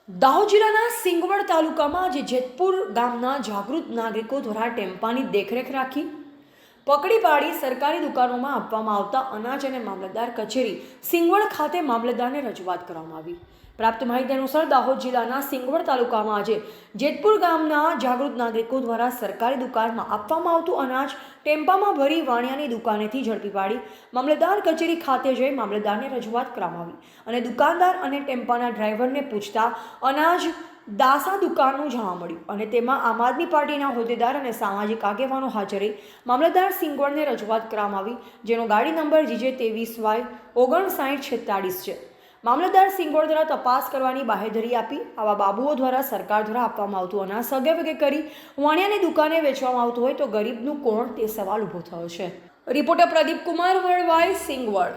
દાહોદ જિલ્લાના સિંગવડ તાલુકામાં આજે જેતપુર ગામના જાગૃત નાગરિકો દ્વારા ટેમ્પાની દેખરેખ રાખી પકડી પાડી સરકારી દુકાનોમાં આપવામાં આવતા અનાજ અને મામલતદાર કચેરી સિંગવડ ખાતે મામલતદારને રજૂઆત કરવામાં આવી। પ્રાપ્ત માહિતી અનુસાર દાહોદ જિલ્લાના સિંગવડ તાલુકામાં આજે જેતપુર ગામના જાગૃત નાગરિકો દ્વારા સરકારી દુકાનમાં આપવામાં આવતું અનાજ ટેમ્પામાં ભરી વાણિયાની દુકાનેથી ઝડપી પાડી મામલતદાર કચેરી ખાતે જઈ મામલતદારને રજૂઆત કરવામાં આવી અને દુકાનદાર અને ટેમ્પાના ડ્રાઈવરને પૂછતા અનાજ દાસા દુકાનનું જાણવા મળ્યું અને તેમાં આમ આદમી પાર્ટીના હોદ્દેદાર અને સામાજિક આગેવાનો હાજર રહી મામલતદાર સિંગવડને રજૂઆત કરવામાં આવી, જેનો ગાડી નંબર GJ23Y5946 છે। મામલતદાર સિંગવડ દ્વારા તપાસ કરવાની બાહેધરી આપી આવા બાબુઓ દ્વારા સરકાર દ્વારા આપવામાં આવતું અનાજ સગે વગે કરી વાણિયાની દુકાને વેચવામાં આવતું હોય તો ગરીબનું કોણ તે સવાલ ઊભો થયો છે। રિપોર્ટર પ્રદીપ કુમાર વળવાઈ, સિંગવડ।